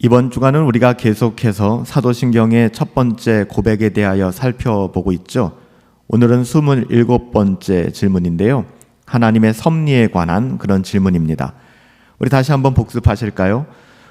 이번 주간은 우리가 계속해서 사도신경의 첫 번째 고백에 대하여 살펴보고 있죠. 오늘은 27번째 질문인데요. 하나님의 섭리에 관한 그런 질문입니다. 우리 다시 한번 복습하실까요?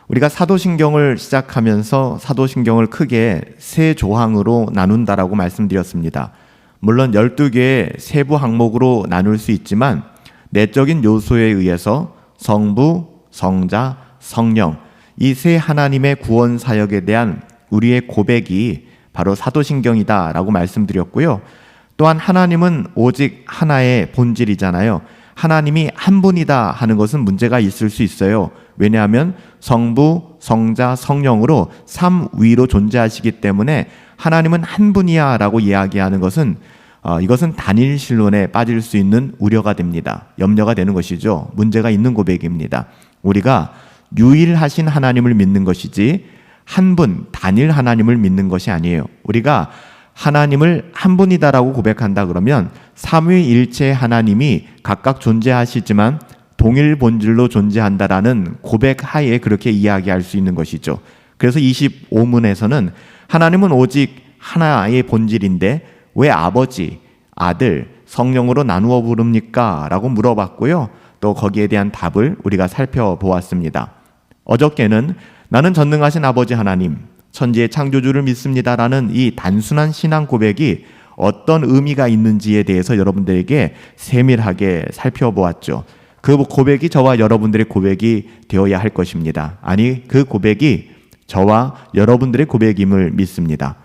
우리가 사도신경을 시작하면서 사도신경을 크게 세 조항으로 나눈다라고 말씀드렸습니다. 물론 12개의 세부 항목으로 나눌 수 있지만 내적인 요소에 의해서 성부, 성자, 성령 이 세 하나님의 구원 사역에 대한 우리의 고백이 바로 사도신경이다라고 말씀드렸고요. 또한 하나님은 오직 하나의 본질이잖아요. 하나님이 한 분이다 하는 것은 문제가 있을 수 있어요. 왜냐하면 성부, 성자, 성령으로 삼위로 존재하시기 때문에 하나님은 한 분이야 라고 이야기하는 것은 이것은 단일신론에 빠질 수 있는 우려가 됩니다. 염려가 되는 것이죠. 문제가 있는 고백입니다. 우리가 유일하신 하나님을 믿는 것이지 한 분, 단일 하나님을 믿는 것이 아니에요. 우리가 하나님을 한 분이다라고 고백한다 그러면 삼위일체 하나님이 각각 존재하시지만 동일 본질로 존재한다라는 고백 하에 그렇게 이야기할 수 있는 것이죠. 그래서 25문에서는 하나님은 오직 하나의 본질인데 왜 아버지, 아들, 성령으로 나누어 부릅니까? 라고 물어봤고요. 또 거기에 대한 답을 우리가 살펴보았습니다. 어저께는 나는 전능하신 아버지 하나님, 천지의 창조주를 믿습니다라는 이 단순한 신앙 고백이 어떤 의미가 있는지에 대해서 여러분들에게 세밀하게 살펴보았죠. 그 고백이 저와 여러분들의 고백이 되어야 할 것입니다. 아니, 그 고백이 저와 여러분들의 고백임을 믿습니다.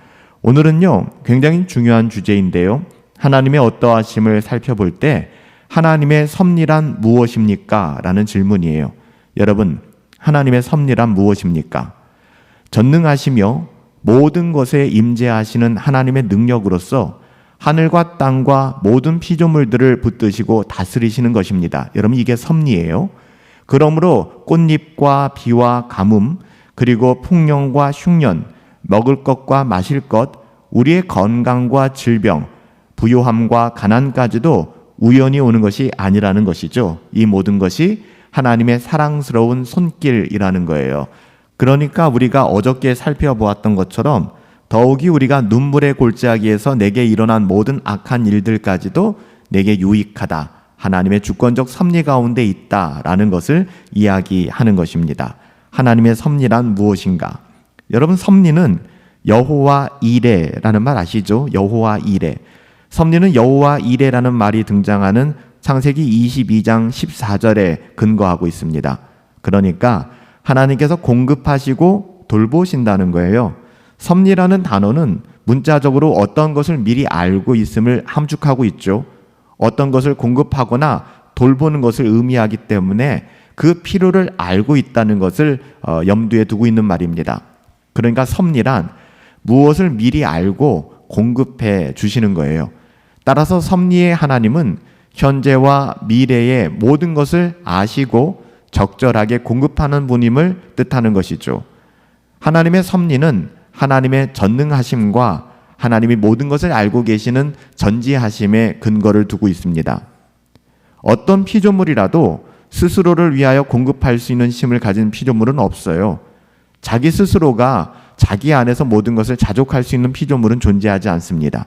오늘은요, 굉장히 중요한 주제인데요. 하나님의 어떠하심을 살펴볼 때 하나님의 섭리란 무엇입니까? 라는 질문이에요. 여러분, 하나님의 섭리란 무엇입니까? 전능하시며 모든 것에 임재하시는 하나님의 능력으로서 하늘과 땅과 모든 피조물들을 붙드시고 다스리시는 것입니다. 여러분, 이게 섭리예요. 그러므로 꽃잎과 비와 가뭄, 그리고 풍년과 흉년, 먹을 것과 마실 것, 우리의 건강과 질병, 부요함과 가난까지도 우연히 오는 것이 아니라는 것이죠. 이 모든 것이 하나님의 사랑스러운 손길이라는 거예요. 그러니까 우리가 어저께 살펴보았던 것처럼 더욱이 우리가 눈물의 골짜기에서 내게 일어난 모든 악한 일들까지도 내게 유익하다. 하나님의 주권적 섭리 가운데 있다라는 것을 이야기하는 것입니다. 하나님의 섭리란 무엇인가? 여러분, 섭리는 여호와 이레라는 말 아시죠? 여호와 이레. 섭리는 여호와 이레라는 말이 등장하는 창세기 22장 14절에 근거하고 있습니다. 그러니까 하나님께서 공급하시고 돌보신다는 거예요. 섭리라는 단어는 문자적으로 어떤 것을 미리 알고 있음을 함축하고 있죠. 어떤 것을 공급하거나 돌보는 것을 의미하기 때문에 그 필요를 알고 있다는 것을 염두에 두고 있는 말입니다. 그러니까 섭리란 무엇을 미리 알고 공급해 주시는 거예요. 따라서 섭리의 하나님은 현재와 미래의 모든 것을 아시고 적절하게 공급하는 분임을 뜻하는 것이죠. 하나님의 섭리는 하나님의 전능하심과 하나님이 모든 것을 알고 계시는 전지하심에 근거를 두고 있습니다. 어떤 피조물이라도 스스로를 위하여 공급할 수 있는 힘을 가진 피조물은 없어요. 자기 스스로가 자기 안에서 모든 것을 자족할 수 있는 피조물은 존재하지 않습니다.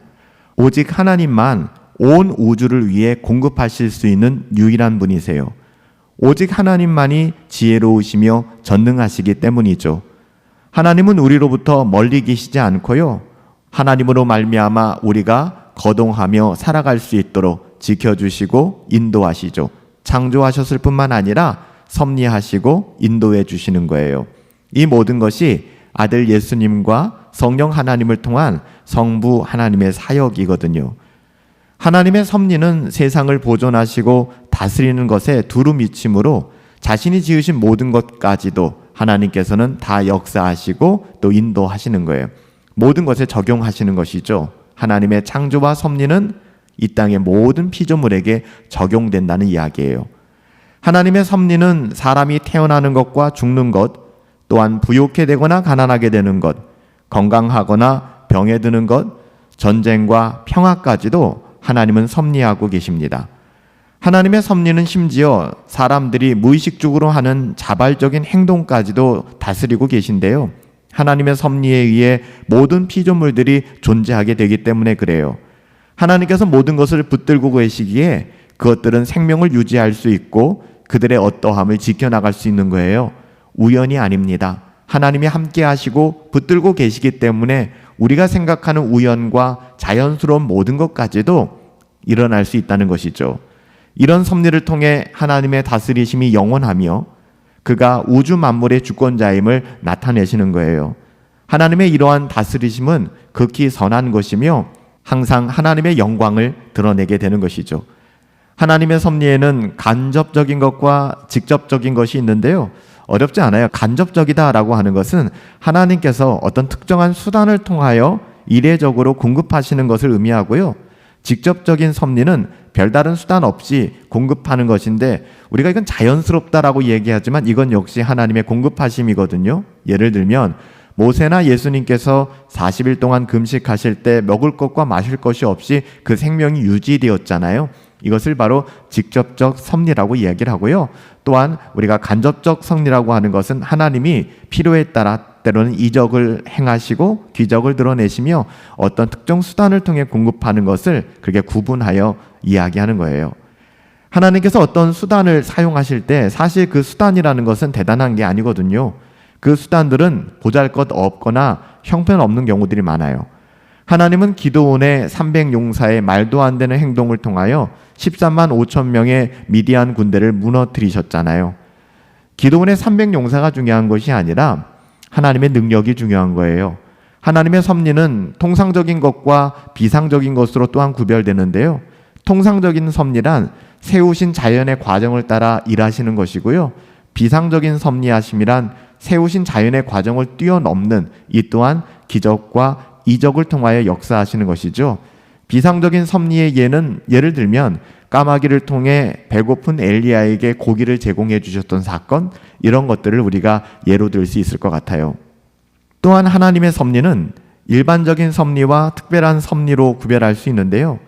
오직 하나님만 온 우주를 위해 공급하실 수 있는 유일한 분이세요. 오직 하나님만이 지혜로우시며 전능하시기 때문이죠. 하나님은 우리로부터 멀리 계시지 않고요. 하나님으로 말미암아 우리가 거동하며 살아갈 수 있도록 지켜주시고 인도하시죠. 창조하셨을 뿐만 아니라 섭리하시고 인도해 주시는 거예요. 이 모든 것이 아들 예수님과 성령 하나님을 통한 성부 하나님의 사역이거든요. 하나님의 섭리는 세상을 보존하시고 다스리는 것에 두루 미치므로 자신이 지으신 모든 것까지도 하나님께서는 다 역사하시고 또 인도하시는 거예요. 모든 것에 적용하시는 것이죠. 하나님의 창조와 섭리는 이 땅의 모든 피조물에게 적용된다는 이야기예요. 하나님의 섭리는 사람이 태어나는 것과 죽는 것, 또한 부욕해 되거나 가난하게 되는 것, 건강하거나 병에 드는 것, 전쟁과 평화까지도 하나님은 섭리하고 계십니다. 하나님의 섭리는 심지어 사람들이 무의식적으로 하는 자발적인 행동까지도 다스리고 계신데요. 하나님의 섭리에 의해 모든 피조물들이 존재하게 되기 때문에 그래요. 하나님께서 모든 것을 붙들고 계시기에 그것들은 생명을 유지할 수 있고 그들의 어떠함을 지켜나갈 수 있는 거예요. 우연이 아닙니다. 하나님이 함께 하시고 붙들고 계시기 때문에 우리가 생각하는 우연과 자연스러운 모든 것까지도 일어날 수 있다는 것이죠. 이런 섭리를 통해 하나님의 다스리심이 영원하며 그가 우주 만물의 주권자임을 나타내시는 거예요. 하나님의 이러한 다스리심은 극히 선한 것이며 항상 하나님의 영광을 드러내게 되는 것이죠. 하나님의 섭리에는 간접적인 것과 직접적인 것이 있는데요. 어렵지 않아요. 간접적이다라고 하는 것은 하나님께서 어떤 특정한 수단을 통하여 이례적으로 공급하시는 것을 의미하고요. 직접적인 섭리는 별다른 수단 없이 공급하는 것인데 우리가 이건 자연스럽다라고 얘기하지만 이건 역시 하나님의 공급하심이거든요. 예를 들면 모세나 예수님께서 40일 동안 금식하실 때 먹을 것과 마실 것이 없이 그 생명이 유지되었잖아요. 이것을 바로 직접적 섭리라고 이야기를 하고요. 또한 우리가 간접적 섭리라고 하는 것은 하나님이 필요에 따라 때로는 이적을 행하시고 기적을 드러내시며 어떤 특정 수단을 통해 공급하는 것을 그렇게 구분하여 이야기하는 거예요. 하나님께서 어떤 수단을 사용하실 때 사실 그 수단이라는 것은 대단한 게 아니거든요. 그 수단들은 보잘것없거나 형편없는 경우들이 많아요. 하나님은 기드온의 300용사의 말도 안 되는 행동을 통하여 13만 5천 명의 미디안 군대를 무너뜨리셨잖아요. 기드온의 300용사가 중요한 것이 아니라 하나님의 능력이 중요한 거예요. 하나님의 섭리는 통상적인 것과 비상적인 것으로 또한 구별되는데요. 통상적인 섭리란 세우신 자연의 과정을 따라 일하시는 것이고요. 비상적인 섭리하심이란 세우신 자연의 과정을 뛰어넘는 이 또한 기적과 이적을 통하여 역사하시는 것이죠. 비상적인 섭리의 예를 들면 까마귀를 통해 배고픈 엘리야에게 고기를 제공해 주셨던 사건, 이런 것들을 우리가 예로 들 수 있을 것 같아요. 또한 하나님의 섭리는 일반적인 섭리와 특별한 섭리로 구별할 수 있는데요.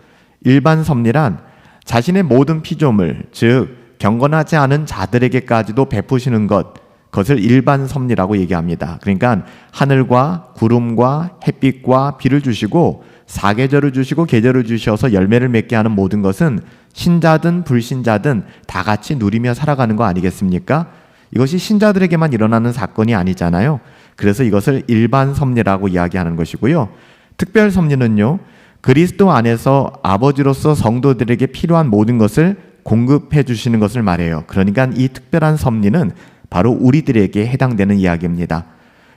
일반 섭리란 자신의 모든 피조물, 즉 경건하지 않은 자들에게까지도 베푸시는 그것을 일반 섭리라고 얘기합니다. 그러니까 하늘과 구름과 햇빛과 비를 주시고 사계절을 주시고 계절을 주셔서 열매를 맺게 하는 모든 것은 신자든 불신자든 다 같이 누리며 살아가는 거 아니겠습니까? 이것이 신자들에게만 일어나는 사건이 아니잖아요. 그래서 이것을 일반 섭리라고 이야기하는 것이고요. 특별 섭리는요, 그리스도 안에서 아버지로서 성도들에게 필요한 모든 것을 공급해 주시는 것을 말해요. 그러니까 이 특별한 섭리는 바로 우리들에게 해당되는 이야기입니다.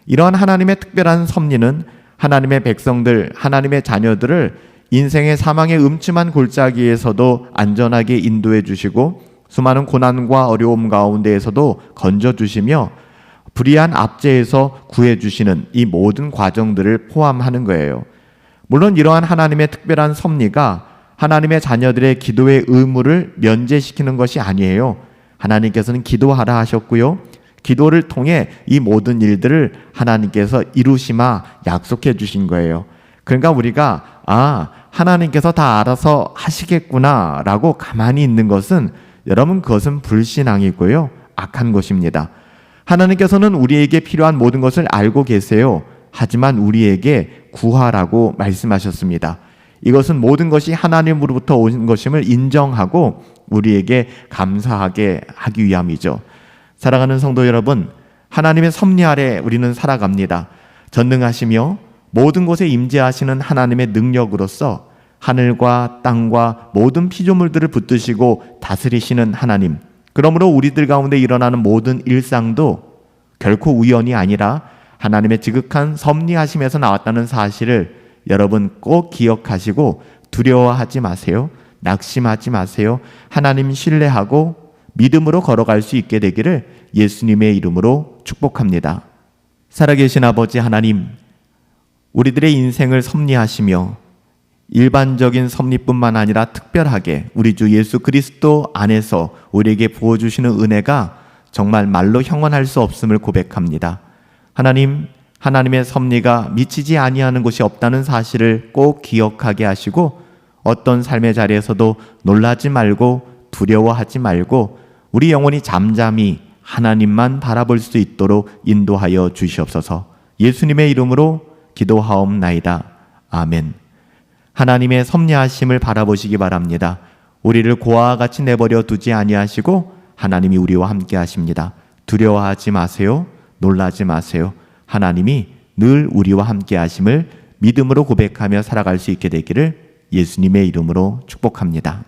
이러한 하나님의 특별한 섭리는 하나님의 백성들, 하나님의 자녀들을 인생의 사망의 음침한 골짜기에서도 안전하게 인도해 주시고 수많은 고난과 어려움 가운데에서도 건져주시며 불의한 압제에서 구해주시는 이 모든 과정들을 포함하는 거예요. 물론 이러한 하나님의 특별한 섭리가 하나님의 자녀들의 기도의 의무를 면제시키는 것이 아니에요. 하나님께서는 기도하라 하셨고요. 기도를 통해 이 모든 일들을 하나님께서 이루시마 약속해 주신 거예요. 그러니까 우리가 하나님께서 다 알아서 하시겠구나 라고 가만히 있는 것은 여러분 그것은 불신앙이고요. 악한 것입니다. 하나님께서는 우리에게 필요한 모든 것을 알고 계세요. 하지만 우리에게 구하라고 말씀하셨습니다. 이것은 모든 것이 하나님으로부터 온 것임을 인정하고 우리에게 감사하게 하기 위함이죠. 사랑하는 성도 여러분, 하나님의 섭리 아래 우리는 살아갑니다. 전능하시며 모든 곳에 임재하시는 하나님의 능력으로서 하늘과 땅과 모든 피조물들을 붙드시고 다스리시는 하나님, 그러므로 우리들 가운데 일어나는 모든 일상도 결코 우연이 아니라 하나님의 지극한 섭리하심에서 나왔다는 사실을 여러분 꼭 기억하시고 두려워하지 마세요. 낙심하지 마세요. 하나님 신뢰하고 믿음으로 걸어갈 수 있게 되기를 예수님의 이름으로 축복합니다. 살아계신 아버지 하나님, 우리들의 인생을 섭리하시며 일반적인 섭리뿐만 아니라 특별하게 우리 주 예수 그리스도 안에서 우리에게 부어주시는 은혜가 정말 말로 형언할 수 없음을 고백합니다. 하나님, 하나님의 섭리가 미치지 아니하는 곳이 없다는 사실을 꼭 기억하게 하시고 어떤 삶의 자리에서도 놀라지 말고 두려워하지 말고 우리 영혼이 잠잠히 하나님만 바라볼 수 있도록 인도하여 주시옵소서. 예수님의 이름으로 기도하옵나이다. 아멘. 하나님의 섭리하심을 바라보시기 바랍니다. 우리를 고아와 같이 내버려 두지 아니하시고 하나님이 우리와 함께 하십니다. 두려워하지 마세요. 놀라지 마세요. 하나님이 늘 우리와 함께 하심을 믿음으로 고백하며 살아갈 수 있게 되기를 예수님의 이름으로 축복합니다.